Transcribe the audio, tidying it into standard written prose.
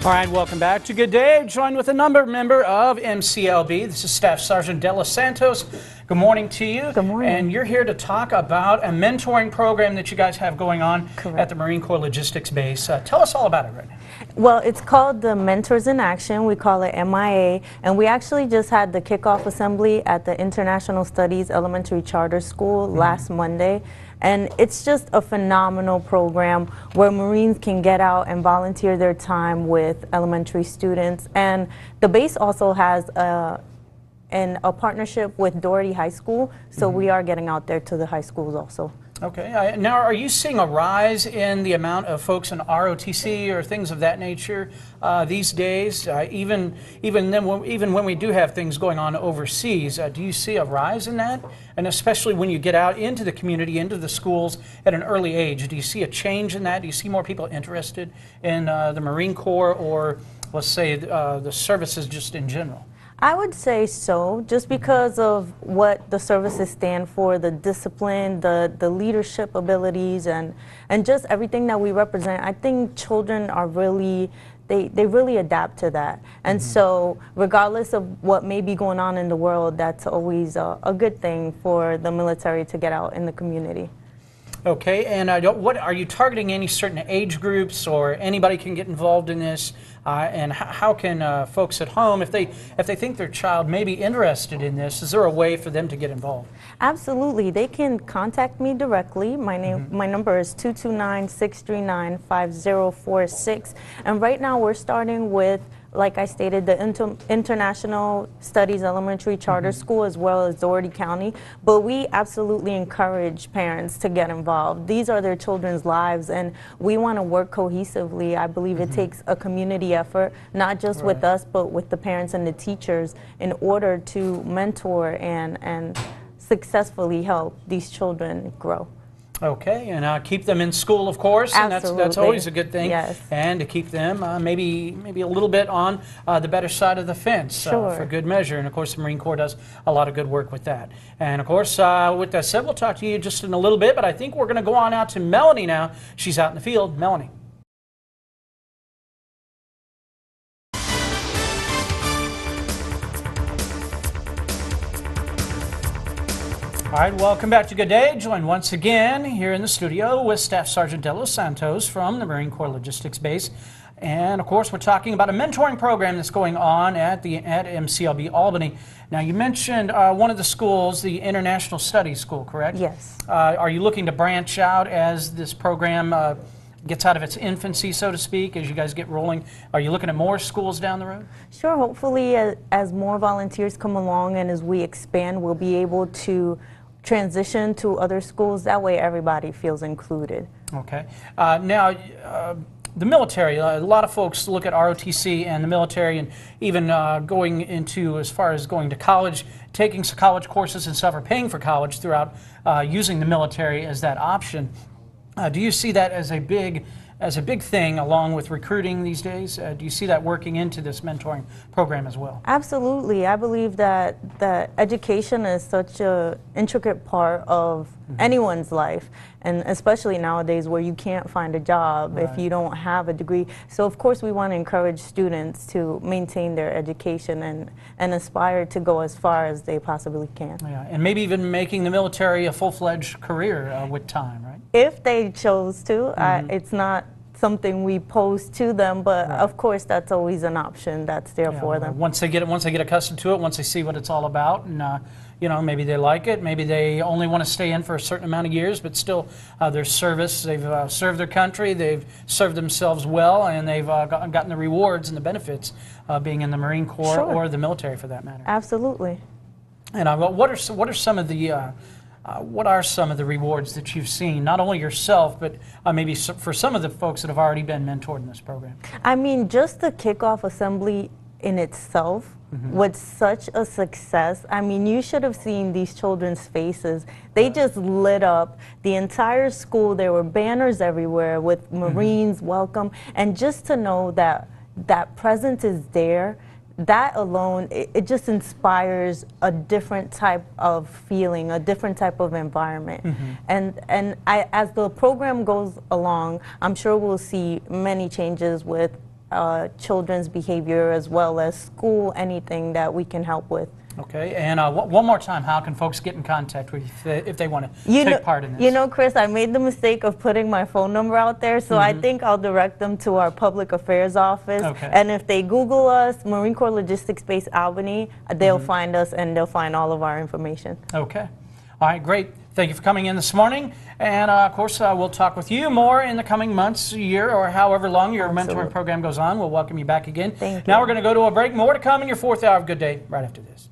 All right, welcome back to Good Day. Joined with a member of MCLB. This is Staff Sergeant De Los Santos. Good morning to you. Good morning. And you're here to talk about a mentoring program that you guys have going on Correct. at the Marine Corps Logistics Base. Tell us all about it right now. Well, it's called the Mentors in Action. We call it MIA, and we actually just had the kickoff assembly at the International Studies Elementary Charter School last Monday. And it's just a phenomenal program where Marines can get out and volunteer their time with elementary students. And the base also has a partnership with Doherty High School, so we are getting out there to the high schools also. Okay. Now, are you seeing a rise in the amount of folks in ROTC or things of that nature these days? Even when we do have things going on overseas, do you see a rise in that? And especially when you get out into the community, into the schools at an early age, do you see a change in that? Do you see more people interested in the Marine Corps or, let's say, the services just in general? I would say so, just because of what the services stand for, the discipline, the leadership abilities, and just everything that we represent. I think children are really, they really adapt to that. And so regardless of what may be going on in the world, that's always a good thing for the military to get out in the community. Okay, and what are you targeting? Any certain age groups, or anybody can get involved in this? And how can folks at home, if they think their child may be interested in this, is there a way for them to get involved? Absolutely, they can contact me directly. My number is 229-639-5046, and right now we're starting with, like I stated, the International Studies Elementary Charter School as well as Doherty County. But we absolutely encourage parents to get involved. These are their children's lives, and we want to work cohesively. I believe it takes a community effort, not just with us, but with the parents and the teachers, in order to mentor and successfly help these children grow. Okay, and keep them in school, of course, and that's always a good thing. Yes. And to keep them maybe a little bit on the better side of the fence for good measure. And of course, the Marine Corps does a lot of good work with that. And of course, with that said, we'll talk to you just in a little bit. But I think we're going to go on out to Melanie now. She's out in the field. Melanie. All right, welcome back to Good Day. Joined once again here in the studio with Staff Sergeant De Los Santos from the Marine Corps Logistics Base. And of course, we're talking about a mentoring program that's going on at MCLB Albany. Now, you mentioned one of the schools, the International Studies School, correct? Yes. Are you looking to branch out as this program gets out of its infancy, so to speak, as you guys get rolling? Are you looking at more schools down the road? Sure. Hopefully, as more volunteers come along and as we expand, we'll be able to transition to other schools. That way everybody feels included. Okay. Now, the military, a lot of folks look at ROTC and the military, and even going into as far as going to college, taking some college courses and stuff, or paying for college throughout using the military as that option. Do you see that as a big thing along with recruiting these days? Do you see that working into this mentoring program as well? Absolutely. I believe that education is such an intricate part of anyone's life, and especially nowadays where you can't find a job if you don't have a degree. So of course we want to encourage students to maintain their education and aspire to go as far as they possibly can. Yeah, and maybe even making the military a full-fledged career with time, right? If they chose to. It's not something we pose to them, but of course that's always an option that's there for them. Once they get accustomed to it, once they see what it's all about, and you know, maybe they like it, maybe they only want to stay in for a certain amount of years, but still their service, they've served their country, they've served themselves well, and they've gotten the rewards and the benefits of being in the Marine Corps or the military for that matter. Absolutely. And what are some of the rewards that you've seen, not only yourself, but maybe for some of the folks that have already been mentored in this program? I mean, just the kickoff assembly in itself was such a success. I mean, you should have seen these children's faces. They just lit up the entire school. There were banners everywhere with Marines welcome, and just to know that that presence is there, that alone, it just inspires a different type of feeling, a different type of environment. And as the program goes along, I'm sure we'll see many changes with children's behavior as well as school, anything that we can help with. Okay, and one more time, how can folks get in contact with you if they want to take part in this? You know, Chris, I made the mistake of putting my phone number out there, so I think I'll direct them to our public affairs office. Okay. And if they Google us, Marine Corps Logistics Base Albany, they'll find us and they'll find all of our information. Okay. All right, great. Thank you for coming in this morning. And of course, we'll talk with you more in the coming months, year, or however long your mentoring program goes on. We'll welcome you back again. Thank you. Now we're going to go to a break. More to come in your fourth hour of Good Day right after this.